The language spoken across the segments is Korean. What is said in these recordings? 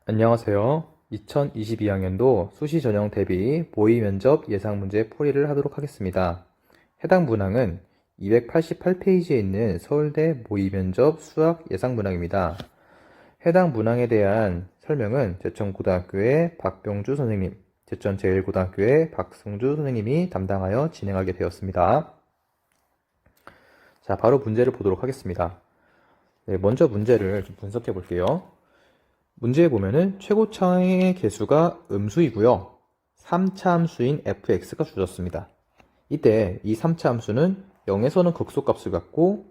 안녕하세요. 2022학년도 수시 전형 대비 모의 면접 예상 문제 풀이를 하도록 하겠습니다. 해당 문항은 288페이지에 있는 서울대 모의 면접 수학 예상 문항입니다. 해당 문항에 대한 설명은 제천고등학교의 박병주 선생님, 제천제일고등학교의 박승주 선생님이 담당하여 진행하게 되었습니다. 자, 바로 문제를 보도록 하겠습니다. 네, 먼저 문제를 좀 분석해 볼게요. 문제에 보면은 최고차의 개수가 음수이고요. 3차 함수인 fx가 주어졌습니다. 이때 이 3차 함수는 0에서는 극소값을 갖고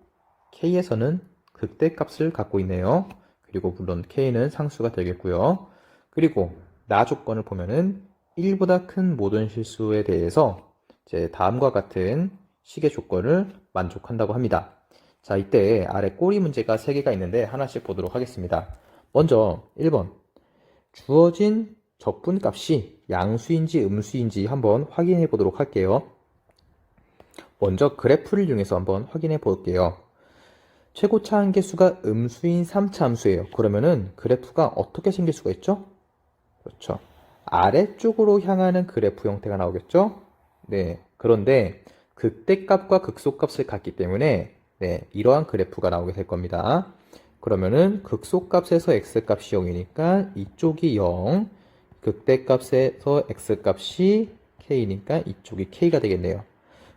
k에서는 극대값을 갖고 있네요. 그리고 물론 k는 상수가 되겠고요. 그리고 나 조건을 보면은 1보다 큰 모든 실수에 대해서 다음과 같은 식의 조건을 만족한다고 합니다. 자, 이때 아래 꼬리 문제가 3개가 있는데 하나씩 보도록 하겠습니다. 먼저 1번 주어진 적분값이 양수인지 음수인지 한번 확인해 보도록 할게요. 먼저 그래프를 이용해서 한번 확인해 볼게요. 최고차 한계수가 음수인 3차 함수예요. 그러면은 그래프가 어떻게 생길 수가 있죠? 그렇죠. 아래쪽으로 향하는 그래프 형태가 나오겠죠? 네. 그런데 극대값과 극소값을 갖기 때문에 이러한 그래프가 나오게 될 겁니다. 그러면은 극소값에서 x값이 0이니까 이쪽이 0, 극대값에서 x값이 k니까 이쪽이 k가 되겠네요.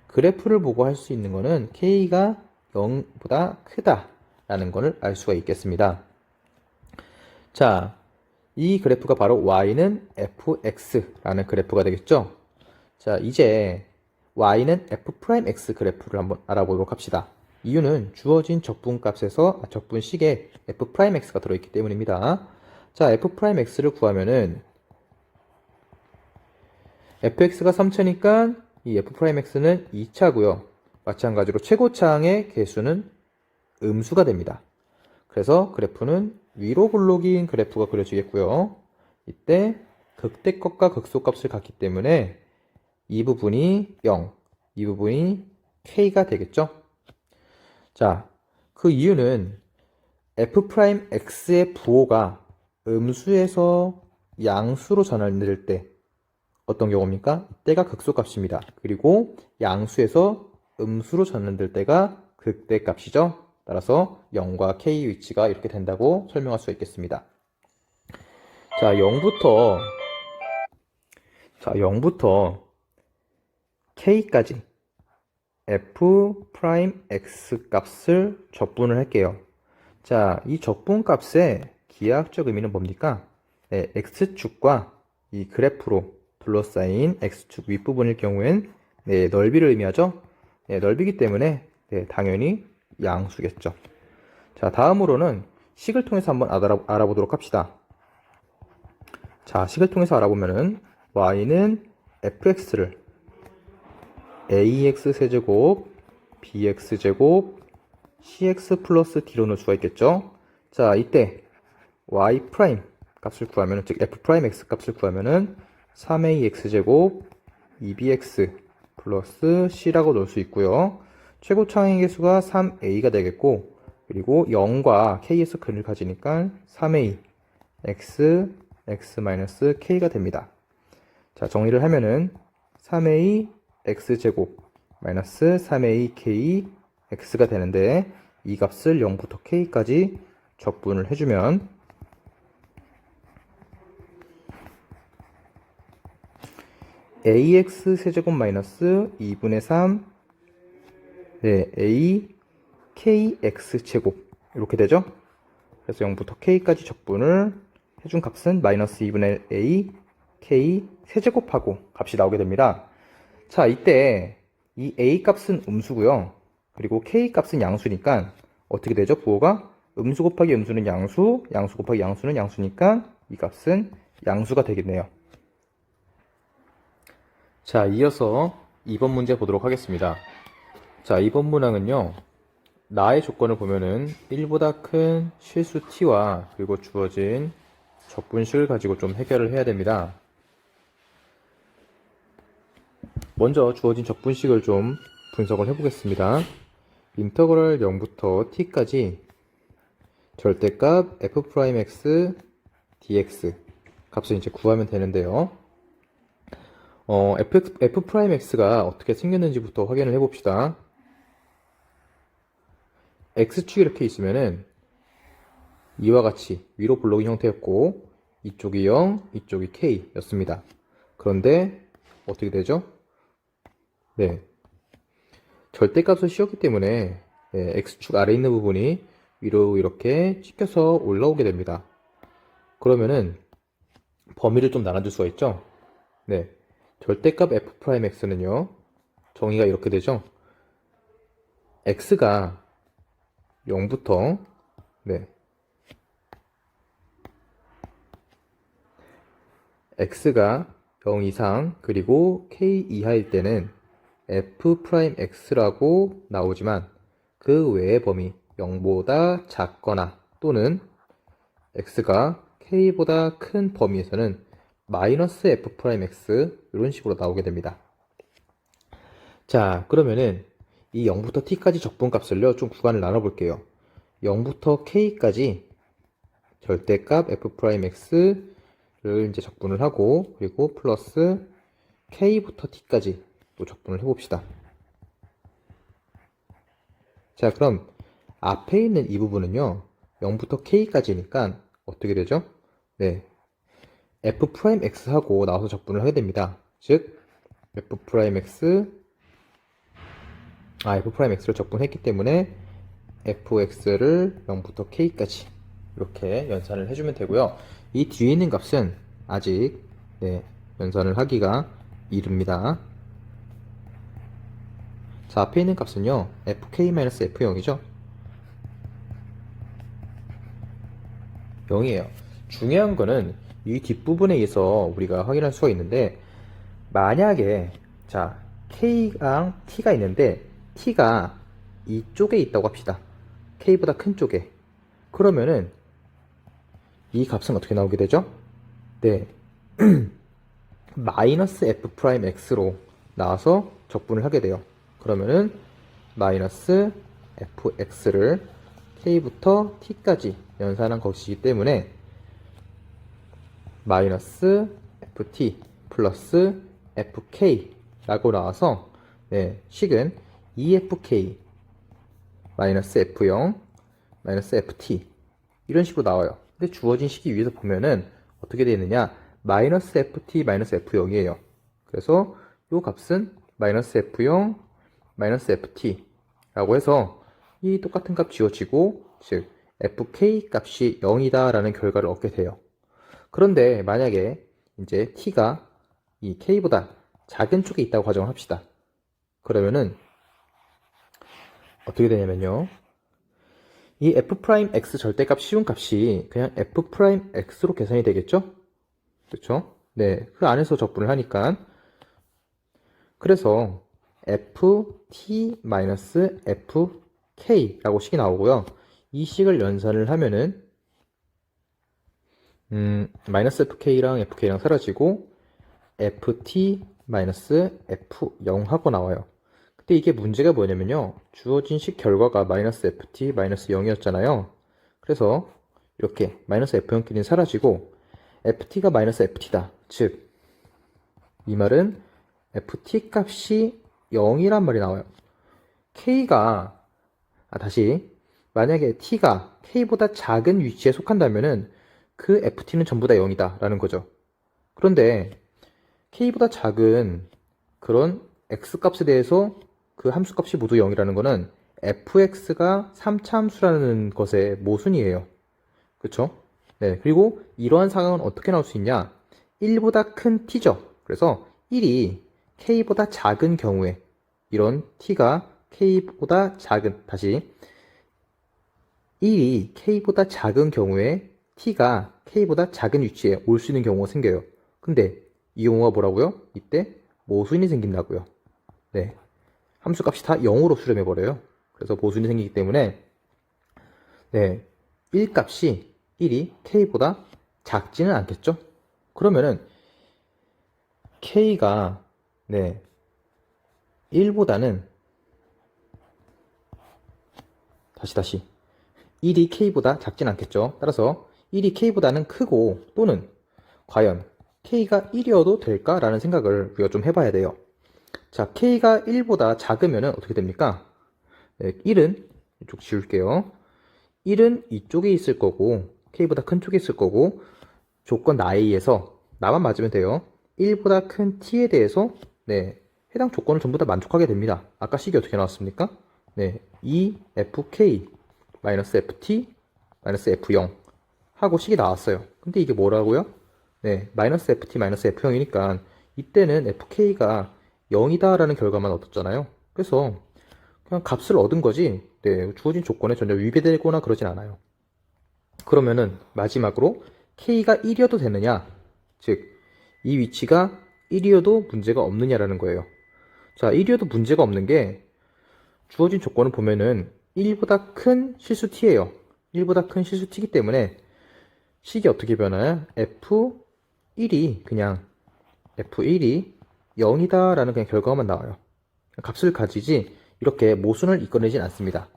그래프를 보고 할 수 있는 거는 k가 0보다 크다라는 것을 알 수가 있겠습니다. 자, 이 그래프가 바로 y는 fx라는 그래프가 되겠죠? 자, 이제 y는 f'x 그래프를 한번 알아보도록 합시다. 이유는 주어진 적분식에 f'x가 들어있기 때문입니다. 자, f'x를 구하면은 fx가 3차니까 이 f'x는 2차고요. 마찬가지로 최고차항의 개수는 음수가 됩니다. 그래서 그래프는 위로 볼록인 그래프가 그려지겠고요. 이때 극대값과 극소값을 갖기 때문에 이 부분이 0, 이 부분이 k가 되겠죠? 자, 그 이유는 f'x의 부호가 음수에서 양수로 전환될 때 어떤 경우입니까? 이때가 극소값입니다. 그리고 양수에서 음수로 전환될 때가 극대값이죠. 따라서 0과 k 위치가 이렇게 된다고 설명할 수 있겠습니다. 자, 0부터 k까지 f'x 값을 적분을 할게요. 자, 이 적분 값의 기하학적 의미는 뭡니까? x축과 이 그래프로 둘러싸인 x축 윗부분일 경우엔 넓이를 의미하죠? 넓이기 때문에 당연히 양수겠죠. 자, 다음으로는 식을 통해서 한번 알아보도록 합시다. 자, 식을 통해서 알아보면은 y는 fx를 ax 세제곱 bx 제곱 cx 플러스 d로 넣을 수가 있겠죠. 자, 이때 y 프라임 값을 구하면, 즉 f 프라임 x 값을 구하면은 3ax 제곱 2bx 플러스 c라고 넣을 수 있고요. 최고 차항의 개수가 3a가 되겠고, 그리고 0과 k에서 근을 가지니까 3a x x-k가 됩니다. 자, 정리를 하면은 3a x제곱 마이너스 3ak x가 되는데, 이 값을 0부터 k까지 적분을 해주면 ax 세제곱 마이너스 2분의 3 a kx 제곱 이렇게 되죠. 그래서 0부터 k까지 적분을 해준 값은 마이너스 2분의 a k 세제곱하고 값이 나오게 됩니다. 자, 이때 이 a 값은 음수고요. 그리고 k 값은 양수니까 어떻게 되죠? 부호가 음수 곱하기 음수는 양수, 양수 곱하기 양수는 양수니까 이 값은 양수가 되겠네요. 자, 이어서 2번 문제 보도록 하겠습니다. 자, 2번 문항은요, 나의 조건을 보면은 1보다 큰 실수 t와 그리고 주어진 적분식을 가지고 좀 해결을 해야 됩니다. 먼저 주어진 적분식을 좀 분석을 해보겠습니다. 인터그럴 0부터 t까지 절대값 f'x dx 값을 이제 구하면 되는데요. f'x가 어떻게 생겼는지부터 확인을 해봅시다. x축이 이렇게 있으면은 이와 같이 위로 블록인 형태였고 이쪽이 0, 이쪽이 k 였습니다. 그런데 어떻게 되죠? 네, 절대값을 씌웠기 때문에 x축 아래에 있는 부분이 위로 이렇게 찍혀서 올라오게 됩니다. 그러면은 범위를 좀 나눠줄 수가 있죠? 네, 절대값 f'x는요 정의가 이렇게 되죠? x가 0부터 x가 0 이상 그리고 k 이하일 때는 f'x라고 나오지만 그 외의 범위 0보다 작거나 또는 x가 k보다 큰 범위에서는 마이너스 f'x 이런 식으로 나오게 됩니다. 자, 그러면은 이 0부터 t까지 적분값을요 좀 구간을 나눠 볼게요. 0부터 k까지 절대값 f'x를 이제 적분을 하고 그리고 플러스 k부터 t까지 또 적분을 해봅시다. 자, 그럼 앞에 있는 이 부분은요 0부터 k까지니까 어떻게 되죠? 네, f'x하고 나와서 적분을 하게 됩니다. 즉 f'x를 적분했기 때문에 fx를 0부터 k까지 이렇게 연산을 해주면 되고요. 이 뒤에 있는 값은 아직 연산을 하기가 이릅니다. 자, 앞에 있는 값은요 fk-f0이죠 0이에요 중요한 거는 이 뒷부분에 의해서 우리가 확인할 수가 있는데 만약에 자 k랑 t가 있는데 t가 이쪽에 있다고 합시다. k보다 큰 쪽에. 그러면은 이 값은 어떻게 나오게 되죠? 네, 마이너스 f'x로 나와서 적분을 하게 돼요. 그러면은 마이너스 fx를 k부터 t까지 연산한 것이기 때문에 마이너스 ft 플러스 fk 라고 나와서 식은 2fk 마이너스 f0 마이너스 ft 이런 식으로 나와요. 근데 주어진 식이 위에서 보면은 어떻게 되어 있느냐 마이너스 ft 마이너스 f0이에요. 그래서 이 값은 마이너스 f0 마이너스 ft 라고 해서 이 똑같은 값 지워지고 즉 fk 값이 0이다 라는 결과를 얻게 돼요. 그런데 만약에 이제 t가 이 k보다 작은 쪽에 있다고 가정을 합시다. 그러면은 어떻게 되냐면요 이 f'x 절대값 씌운 값이 그냥 f'x로 계산이 되겠죠? 그렇죠? 네, 그 안에서 적분을 하니까 그래서 ft-fk라고 식이 나오고요. 이 식을 연산을 하면은 마이너스 fk랑 fk랑 사라지고 ft-f0 하고 나와요. 근데 이게 문제가 뭐냐면요. 주어진 식 결과가 마이너스 ft 마이너스 0이었잖아요. 그래서 이렇게 마이너스 f0끼리는 사라지고 ft가 마이너스 ft다. 즉 이 말은 ft 값이 0이란 말이 나와요. k가 다시 만약에 t가 k보다 작은 위치에 속한다면은 그 ft는 전부 다 0이다 라는 거죠. 그런데 k보다 작은 그런 x값에 대해서 그 함수값이 모두 0이라는 거는 fx가 3차 함수라는 것의 모순이에요. 그쵸? 네, 그리고 이러한 상황은 어떻게 나올 수 있냐? 1보다 큰 t죠. 그래서 1이 k보다 작은 경우에 이런 t가 k보다 작은 다시 1이 k보다 작은 경우에 t가 k보다 작은 위치에 올 수 있는 경우가 생겨요. 근데 이 경우가 뭐라고요? 이때 모순이 생긴다고요. 네, 함수값이 다 0으로 수렴해버려요. 그래서 모순이 생기기 때문에 1 값이 1이 k보다 작지는 않겠죠? 그러면은 k가 1보다는 다시 1이 k보다 작진 않겠죠? 따라서 1이 k보다는 크고 또는 과연 k가 1이어도 될까라는 생각을 우리가 좀 해봐야 돼요. 자, k가 1보다 작으면 어떻게 됩니까? 네, 1은 이쪽 지울게요. 1은 이쪽에 있을 거고 k보다 큰 쪽에 있을 거고 조건 나에 의해서 나만 맞으면 돼요. 1보다 큰 t에 대해서 네, 해당 조건을 전부 다 만족하게 됩니다. 아까 식이 어떻게 나왔습니까? 네, 2fk -ft -f0 하고 식이 나왔어요. 근데 이게 뭐라고요? 네, -ft -f0이니까 이때는 fk가 0이다 라는 결과만 얻었잖아요. 그래서 그냥 값을 얻은 거지 네, 주어진 조건에 전혀 위배되거나 그러진 않아요. 그러면은 마지막으로 k가 1이어도 되느냐, 즉 이 위치가 1이어도 문제가 없느냐라는 거예요. 자, 1이어도 문제가 없는 게 주어진 조건을 보면은 1보다 큰 실수 t예요. 1보다 큰 실수 t이기 때문에 식이 어떻게 변화요? f1이 그냥 f1이 0이다 라는 그냥 결과만 나와요. 값을 가지지 이렇게 모순을 이끌어내진 않습니다.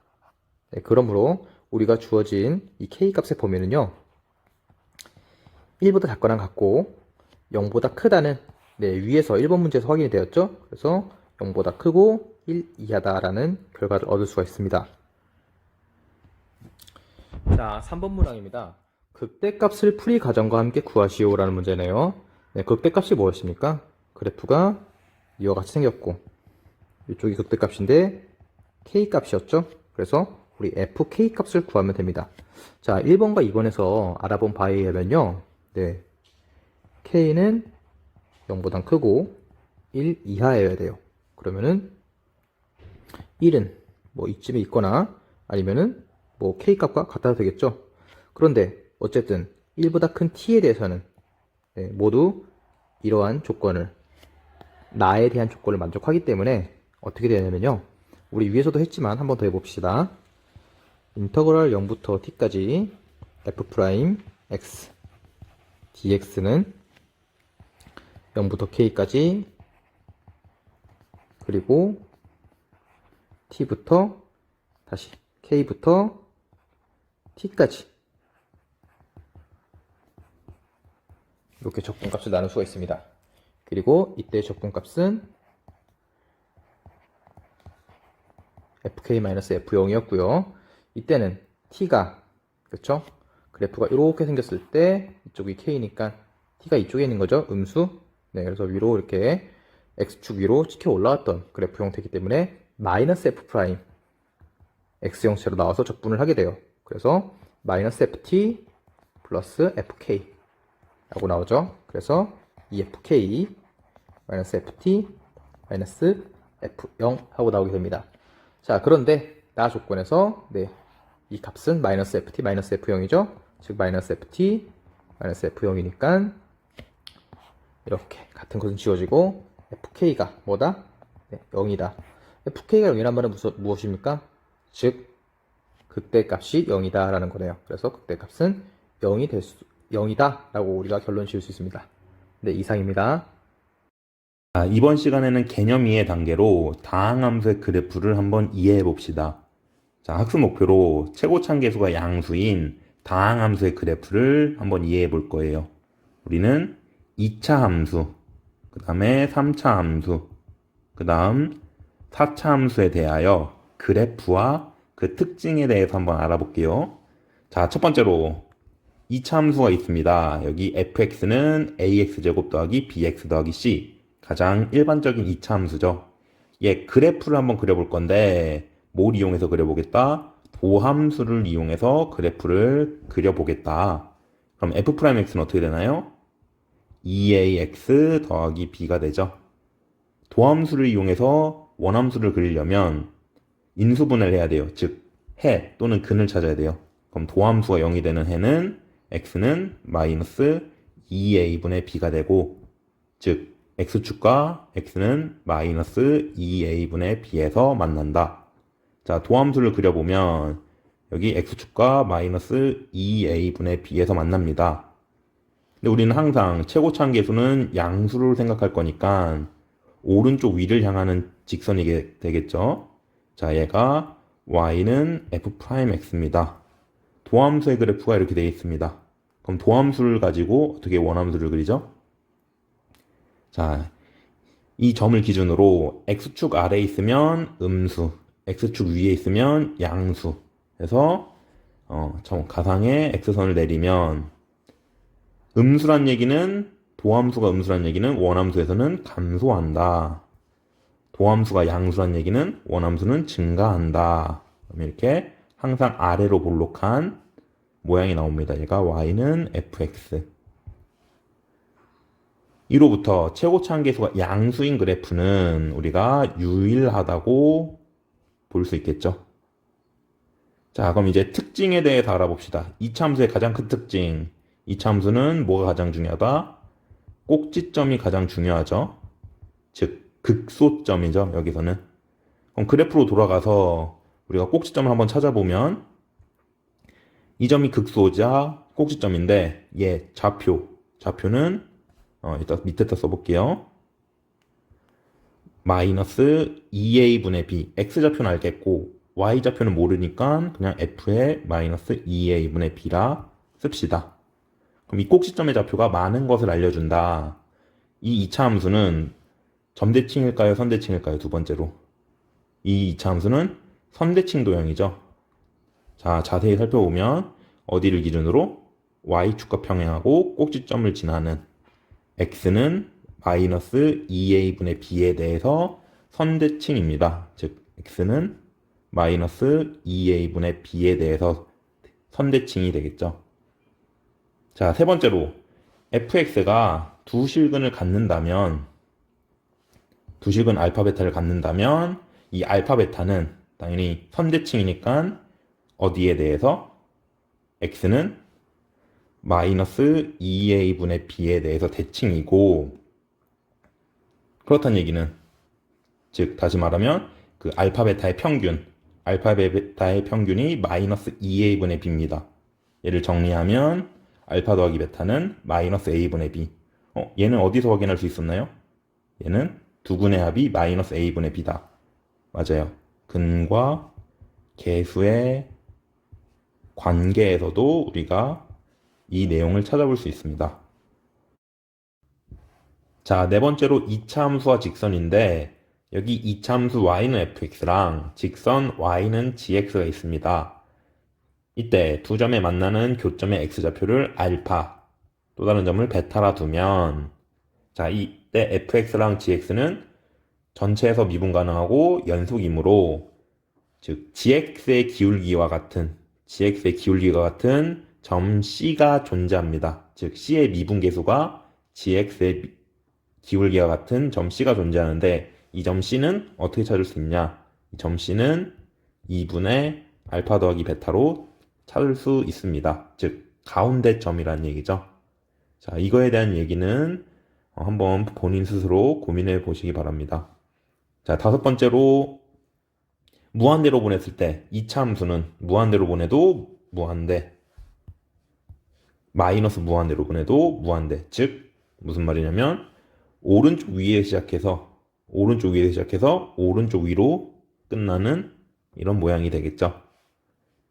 네, 그러므로 우리가 주어진 이 k 값에 보면은요 1보다 작거나 같고 0보다 크다는 네, 위에서 1번 문제에서 확인이 되었죠. 그래서 0보다 크고 1 이하다라는 결과를 얻을 수가 있습니다. 자, 3번 문항입니다. 극대값을 풀이 과정과 함께 구하시오 라는 문제네요. 네, 극대값이 뭐였습니까? 그래프가 이와 같이 생겼고 이쪽이 극대값인데 k값이었죠. 그래서 우리 fk 값을 구하면 됩니다. 자, 1번과 2번에서 알아본 바에 의하면요 네, k는 0보다 크고 1 이하여야 돼요. 그러면은 1은 뭐 이쯤에 있거나 아니면은 뭐 k 값과 같아도 되겠죠. 그런데 어쨌든 1보다 큰 t에 대해서는 네, 모두 이러한 조건을 나에 대한 조건을 만족하기 때문에 어떻게 되냐면요 우리 위에서도 했지만 한 번 더 해봅시다. 인터그럴 0부터 t까지 f' dx는 0부터 k까지 그리고 t부터 다시 k부터 t까지 이렇게 적분값을 나눌 수가 있습니다. 그리고 이때 적분값은 fk-f0이었고요. 이때는 t가 그렇죠? 그래프가 이렇게 생겼을 때 이쪽이 k니까 t가 이쪽에 있는 거죠. 음수. 네, 그래서 위로 이렇게 x축 위로 찍혀 올라왔던 그래프 형태이기 때문에 -f' x 형태로 나와서 적분을 하게 돼요. 그래서 -ft 플러스 fk 라고 나오죠. 그래서 EFK -FT -F0 하고 나오게 됩니다. 자, 그런데 나 조건에서 네, 이 값은 -FT -F0이죠. 즉 -FT -F0이니까 이렇게 같은 것은 지워지고 FK가 뭐다? 네, 0이다. FK가 0이란 말은 무엇입니까? 즉 극대값이 0이다 라는 거네요. 그래서 극대값은 0이다 라고 우리가 결론 지을 수 있습니다. 네, 이상입니다. 이번 시간에는 개념 이해 단계로 다항함수의 그래프를 한번 이해해 봅시다. 자, 학습 목표로 최고참 계수가 양수인 다항함수의 그래프를 한번 이해해 볼 거예요. 우리는 2차 함수, 그 다음에 3차 함수, 그 다음 4차 함수에 대하여 그래프와 그 특징에 대해서 한번 알아볼게요. 자, 첫 번째로 2차 함수가 있습니다. 여기 fx는 ax제곱 더하기 bx 더하기 c, 가장 일반적인 2차 함수죠. 얘 그래프를 한번 그려볼 건데 뭘 이용해서 그려보겠다? 도함수를 이용해서 그래프를 그려보겠다. 그럼 f'x는 어떻게 되나요? 2ax 더하기 b가 되죠. 도함수를 이용해서 원함수를 그리려면 인수분해를 해야 돼요. 즉 해 또는 근을 찾아야 돼요. 그럼 도함수가 0이 되는 해는 x는 마이너스 2a분의 b가 되고, 즉 x축과 x는 마이너스 2a분의 b에서 만난다. 자, 도함수를 그려보면 여기 x축과 마이너스 2a분의 b에서 만납니다. 근데 우리는 항상 최고참 계수는 양수를 생각할 거니까 오른쪽 위를 향하는 직선이게 되겠죠. 자, 얘가 y는 f'x입니다. 도함수의 그래프가 이렇게 되어 있습니다. 그럼 도함수를 가지고 어떻게 원함수를 그리죠? 자, 이 점을 기준으로 x축 아래에 있으면 음수, x축 위에 있으면 양수 해서 가상의 x선을 내리면 음수란 얘기는 도함수가 음수란 얘기는 원함수에서는 감소한다. 도함수가 양수란 얘기는 원함수는 증가한다. 그럼 이렇게 항상 아래로 볼록한 모양이 나옵니다. 얘가 y는 fx. 이로부터 최고차항계수가 양수인 그래프는 우리가 유일하다고 볼 수 있겠죠. 자, 그럼 이제 특징에 대해서 알아봅시다. 이차함수의 가장 큰 특징. 이차함수는 뭐가 가장 중요하다? 꼭지점이 가장 중요하죠. 즉, 극소점이죠. 여기서는. 그럼 그래프로 돌아가서 우리가 꼭지점을 한번 찾아보면 이 점이 극소자 꼭지점인데 얘 좌표는 일단 밑에다 써볼게요. 마이너스 2a분의 b. x좌표는 알겠고 y좌표는 모르니까 그냥 f의 마이너스 2a분의 b라 씁시다. 그럼 이 꼭지점의 좌표가 많은 것을 알려준다. 이 2차 함수는 점대칭일까요? 선대칭일까요? 두 번째로. 이 2차 함수는 선대칭 도형이죠. 자, 자세히 살펴보면 어디를 기준으로? y축과 평행하고 꼭지점을 지나는 x는 마이너스 2a분의 b에 대해서 선대칭입니다. 즉, x는 마이너스 2a분의 b에 대해서 선대칭이 되겠죠. 자, 세 번째로 fx가 두 실근을 갖는다면 두 실근 알파 베타를 갖는다면 이 알파 베타는 당연히 선대칭이니까 어디에 대해서? x는 마이너스 2a분의 b에 대해서 대칭이고 그렇다는 얘기는 즉 다시 말하면 그 알파 베타의 평균이 마이너스 2a분의 b입니다. 얘를 정리하면 알파 더하기 베타는 마이너스 a분의 b. 얘는 어디서 확인할 수 있었나요? 얘는 두근의 합이 마이너스 a분의 b다. 맞아요. 근과 계수의 관계에서도 우리가 이 내용을 찾아볼 수 있습니다. 자, 네 번째로 2차 함수와 직선인데 여기 2차 함수 y는 fx랑 직선 y는 gx가 있습니다. 이때 두 점에 만나는 교점의 x좌표를 알파, 또 다른 점을 베타라 두면 자, 이때 fx랑 gx는 전체에서 미분 가능하고 연속이므로 즉 gx의 기울기와 같은 점 C가 존재합니다. 즉 C의 미분계수가 gx의 기울기와 같은 점 C가 존재하는데 이 점 C는 어떻게 찾을 수 있냐? 이 점 C는 2분의 알파 더하기 베타로 찾을 수 있습니다. 즉 가운데 점이라는 얘기죠. 자, 이거에 대한 얘기는 한번 본인 스스로 고민해 보시기 바랍니다. 자, 다섯 번째로 무한대로 보냈을 때 2차 함수는 무한대로 보내도 무한대, 마이너스 무한대로 보내도 무한대. 즉 무슨 말이냐면 오른쪽 위에 시작해서 오른쪽 위로 끝나는 이런 모양이 되겠죠.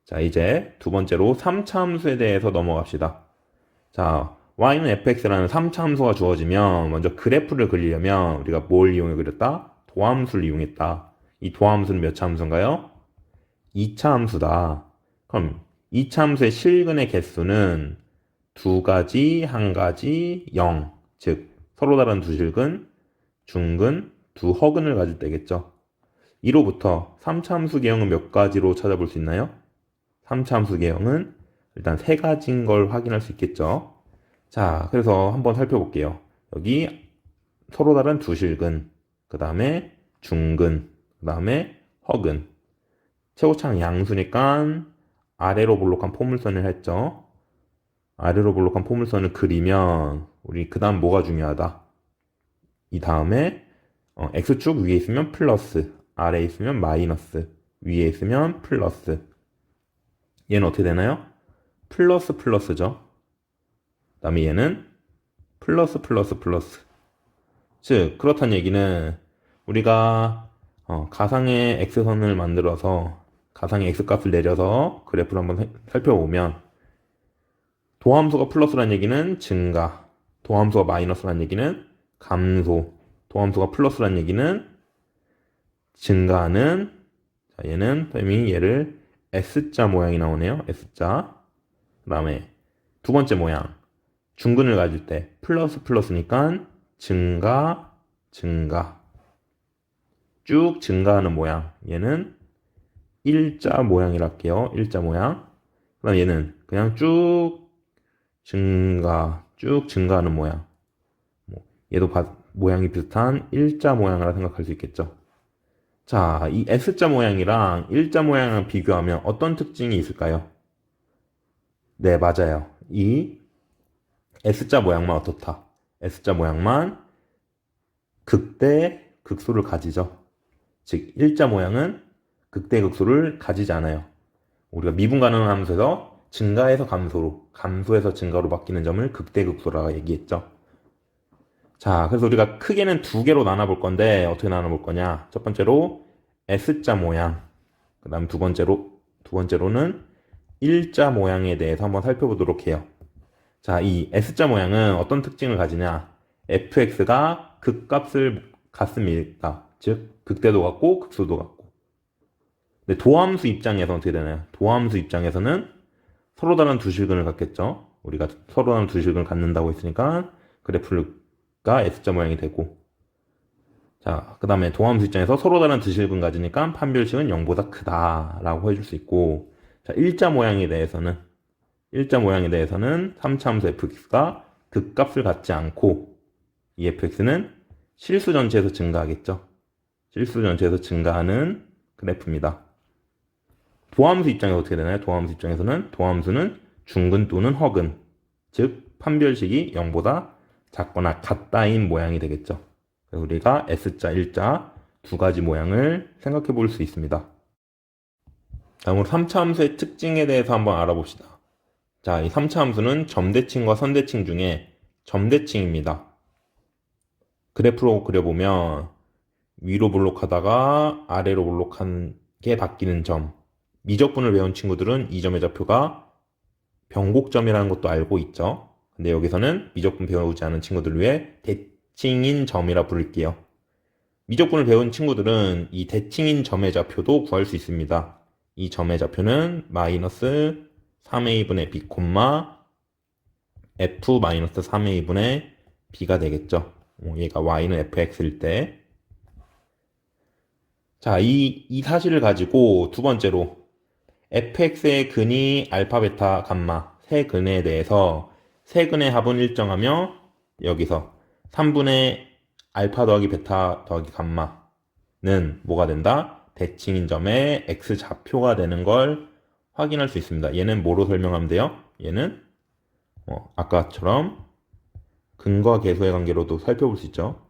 자, 이제 두 번째로 3차 함수에 대해서 넘어갑시다. 자, y는 fx라는 3차 함수가 주어지면 먼저 그래프를 그리려면 우리가 뭘 이용해 그렸다? 도함수를 이용했다. 이 도함수는 몇 차 함수인가요? 2차 함수다. 그럼 2차 함수의 실근의 개수는 두 가지, 한 가지, 0. 즉 서로 다른 두 실근, 중근, 두 허근을 가질 때겠죠. 이로부터 3차 함수 개형은 몇 가지로 찾아볼 수 있나요? 3차 함수 개형은 일단 세 가지인 걸 확인할 수 있겠죠. 자, 그래서 한번 살펴볼게요. 여기 서로 다른 두 실근, 그 다음에 중근, 그 다음에 허근. 최고차는 양수니까 아래로 볼록한 포물선을 했죠. 아래로 볼록한 포물선을 그리면 우리 그 다음 뭐가 중요하다? 이 다음에 x축 위에 있으면 플러스, 아래에 있으면 마이너스, 위에 있으면 플러스. 얘는 어떻게 되나요? 플러스 플러스죠. 그 다음에 얘는 플러스 플러스 플러스. 즉 그렇다는 얘기는 우리가 가상의 x선을 만들어서 가상의 x값을 내려서 그래프를 한번 살펴보면 도함수가 플러스란 얘기는 증가, 도함수가 마이너스란 얘기는 감소, 도함수가 플러스란 얘기는 증가하는. 자, 쌤이 얘를 S자 모양이 나오네요. S자. 그 다음에 두 번째 모양. 중근을 가질 때 플러스니까 증가, 증가. 쭉 증가하는 모양. 얘는 일자 모양이라 할게요. 일자 모양. 그 다음 얘는 그냥 쭉 증가하는 모양. 얘도 모양이 비슷한 일자 모양이라 생각할 수 있겠죠. 자, 이 S자 모양이랑 일자 모양을 비교하면 어떤 특징이 있을까요? 네, 맞아요. 이 S자 모양만 어떻다. S자 모양만 극대, 극소를 가지죠. 즉, 일자 모양은 극대, 극소를 가지지 않아요. 우리가 미분 가능한 함수에서 증가에서 감소로, 감소에서 증가로 바뀌는 점을 극대, 극소라고 얘기했죠. 자, 그래서 우리가 크게는 두 개로 나눠볼 건데 어떻게 나눠볼 거냐? 첫 번째로 S자 모양, 그 다음 두 번째로는 일자 모양에 대해서 한번 살펴보도록 해요. 자, 이 S자 모양은 어떤 특징을 가지냐? fx가 극값을 갖습니다. 즉, 극대도 같고 극소도 같고. 근데 도함수 입장에서 어떻게 되나요? 도함수 입장에서는 서로 다른 두 실근을 갖겠죠. 우리가 서로 다른 두 실근을 갖는다고 했으니까 그래프가 S자 모양이 되고, 자, 그 다음에 도함수 입장에서 서로 다른 두 실근 가지니까 판별식은 0보다 크다라고 해줄 수 있고, 자, 일자 모양에 대해서는 3차 함수 fx가 극값을 갖지 않고 이 fx는 실수 전체에서 증가하겠죠. 실수 전체에서 증가하는 그래프입니다. 도함수 입장에서 어떻게 되나요? 도함수 입장에서는 도함수는 중근 또는 허근, 즉 판별식이 0보다 작거나 같다인 모양이 되겠죠. 그래서 우리가 S자, 일자 두 가지 모양을 생각해 볼 수 있습니다. 다음으로 3차 함수의 특징에 대해서 한번 알아봅시다. 자, 이 3차 함수는 점대칭과 선대칭 중에 점대칭입니다. 그래프로 그려보면 위로 볼록하다가 아래로 볼록한 게 바뀌는 점. 미적분을 배운 친구들은 이 점의 좌표가 변곡점이라는 것도 알고 있죠. 근데 여기서는 미적분 배우지 않은 친구들을 위해 대칭인 점이라 부를게요. 미적분을 배운 친구들은 이 대칭인 점의 좌표도 구할 수 있습니다. 이 점의 좌표는 마이너스 3a분의 b, f 마이너스 3a분의 b가 되겠죠. 얘가 y는 fx일 때. 자, 이 사실을 가지고 두 번째로 fx의 근이 알파, 베타, 감마 세 근에 대해서 세 근의 합은 일정하며 여기서 3분의 알파 더하기 베타 더하기 감마는 뭐가 된다? 대칭인 점의 x좌표가 되는 걸 확인할 수 있습니다. 얘는 뭐로 설명하면 돼요? 얘는 아까처럼 근과 계수의 관계로도 살펴볼 수 있죠.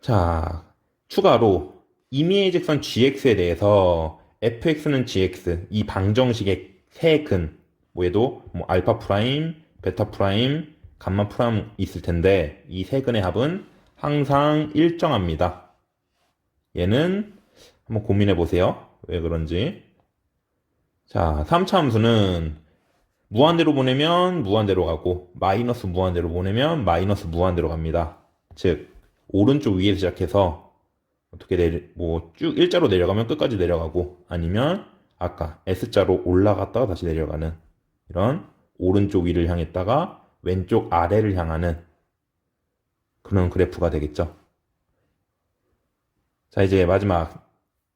자, 추가로 임의의 직선 gx에 대해서 fx는 gx, 이 방정식의 세 근, 얘도 알파 프라임, 베타 프라임, 감마 프라임 있을 텐데 이 세 근의 합은 항상 일정합니다. 얘는 한번 고민해 보세요. 왜 그런지. 자, 3차 함수는 무한대로 보내면 무한대로 가고 마이너스 무한대로 보내면 마이너스 무한대로 갑니다. 즉 오른쪽 위에서 시작해서 어떻게 쭉 일자로 내려가면 끝까지 내려가고 아니면 아까 S자로 올라갔다가 다시 내려가는 이런 오른쪽 위를 향했다가 왼쪽 아래를 향하는 그런 그래프가 되겠죠. 자, 이제 마지막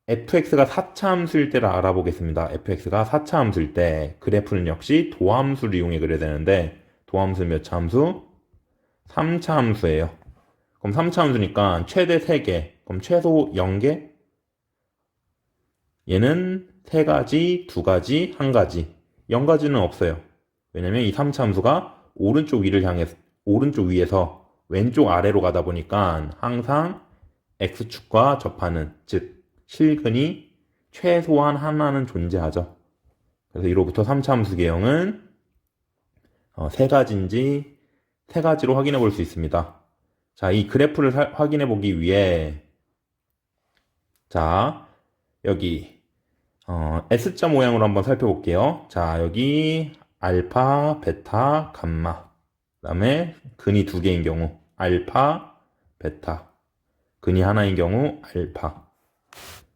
fx가 4차 함수일 때를 알아보겠습니다. fx가 4차 함수일 때 그래프는 역시 도함수를 이용해 그려야 되는데 도함수는 몇 차 함수? 3차 함수예요. 그럼 3차 함수니까 최대 3개, 그럼 최소 0개? 얘는 3가지, 2가지, 1가지. 0가지는 없어요. 왜냐면 이 3차 함수가 오른쪽 위에서 왼쪽 아래로 가다 보니까 항상 x축과 접하는, 즉 실근이 최소한 하나는 존재하죠. 그래서 1호부터 3차 함수 개형은 3가지인지 3가지로 확인해 볼 수 있습니다. 자, 이 그래프를 확인해 보기 위해 자, 여기 S자 모양으로 한번 살펴볼게요. 자, 여기 알파, 베타, 감마. 그 다음에 근이 두 개인 경우 알파, 베타. 근이 하나인 경우 알파.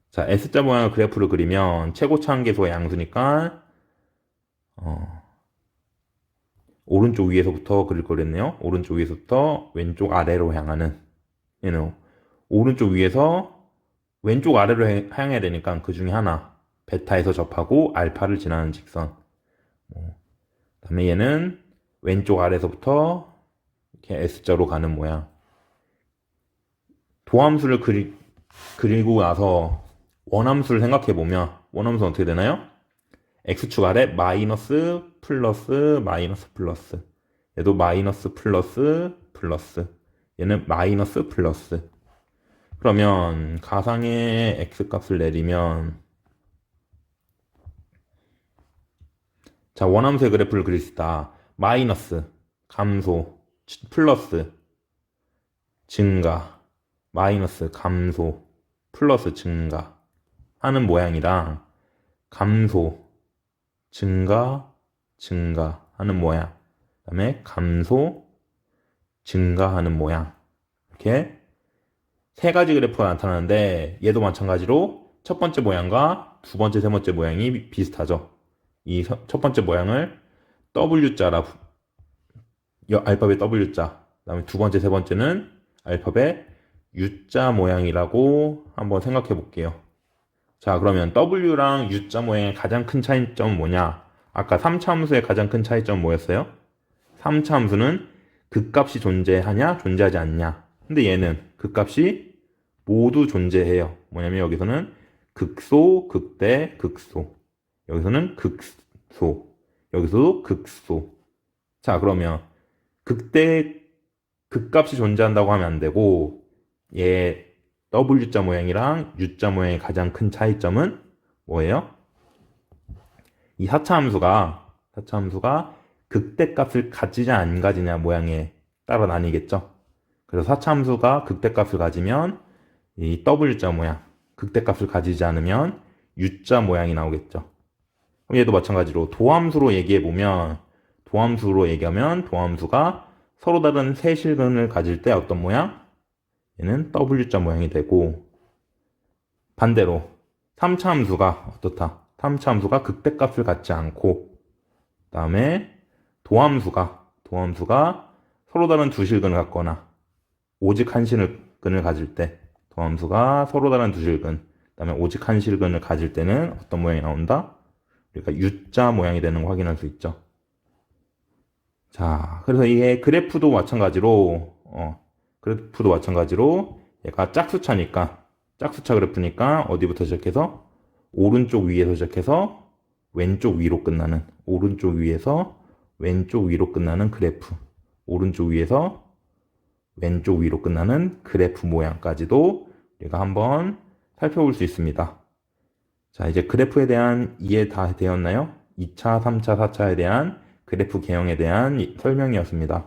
자, S자 모양의 그래프를 그리면 최고차항 계수가 양수니까 오른쪽 위에서부터 그릴 거랬네요. 오른쪽 위에서부터 왼쪽 아래로 향하는 얘는 오른쪽 위에서 왼쪽 아래로 향해야 되니까 그 중에 하나 베타에서 접하고 알파를 지나는 직선. 그다음에 얘는 왼쪽 아래서부터 이렇게 S자로 가는 모양. 도함수를 그리고 나서 원함수를 생각해 보면 원함수는 어떻게 되나요? X축 아래 마이너스 플러스 마이너스 플러스. 얘도 마이너스 플러스 플러스. 얘는 마이너스 플러스. 그러면 가상의 X값을 내리면 자, 원함수의 그래프를 그릴 수 있다. 마이너스, 감소, 플러스, 증가, 마이너스, 감소, 플러스, 증가 하는 모양이랑 감소, 증가, 증가 하는 모양. 그 다음에 감소, 증가하는 모양. 이렇게 세 가지 그래프가 나타나는데 얘도 마찬가지로 첫 번째 모양과 두 번째, 세 번째 모양이 비슷하죠. 이 첫 번째 모양을 W자라 알파벳 W자. 그다음에 두 번째, 세 번째는 알파벳 U자 모양이라고 한번 생각해 볼게요. 자, 그러면 W랑 U자 모양의 가장 큰 차이점은 뭐냐? 아까 3차 함수의 가장 큰 차이점은 뭐였어요? 3차 함수는 극값이 존재하냐, 존재하지 않냐. 근데 얘는 극값이 모두 존재해요. 뭐냐면 여기서는 극소, 극대, 극소. 여기서는 극소. 여기서도 극소. 자, 그러면 극값이 존재한다고 하면 안 되고, 얘 W자 모양이랑 U자 모양의 가장 큰 차이점은 뭐예요? 이 4차 함수가 극대값을 가지냐 안 가지냐 모양에 따라 나뉘겠죠. 그래서 4차 함수가 극대값을 가지면 이 W자 모양, 극대값을 가지지 않으면 U자 모양이 나오겠죠. 그럼 얘도 마찬가지로 도함수로 얘기하면 도함수가 서로 다른 세 실근을 가질 때 어떤 모양? 얘는 W자 모양이 되고, 반대로 3차 함수가 어떻다? 3차 함수가 극대값을 갖지 않고, 그 다음에 도함수가 서로 다른 두 실근을 갖거나 오직 한 실근을 가질 때, 도함수가 서로 다른 두 실근, 그 다음에 오직 한 실근을 가질 때는 어떤 모양이 나온다? 그러니까 U자 모양이 되는 거 확인할 수 있죠. 자, 그래서 이게 그래프도 마찬가지로 얘가 짝수차 그래프니까 어디부터 시작해서 오른쪽 위에서 시작해서 왼쪽 위로 끝나는 그래프, 오른쪽 위에서 왼쪽 위로 끝나는 그래프 모양까지도 우리가 한번 살펴볼 수 있습니다. 자, 이제 그래프에 대한 이해 다 되었나요? 2차, 3차, 4차에 대한 그래프 개형에 대한 설명이었습니다.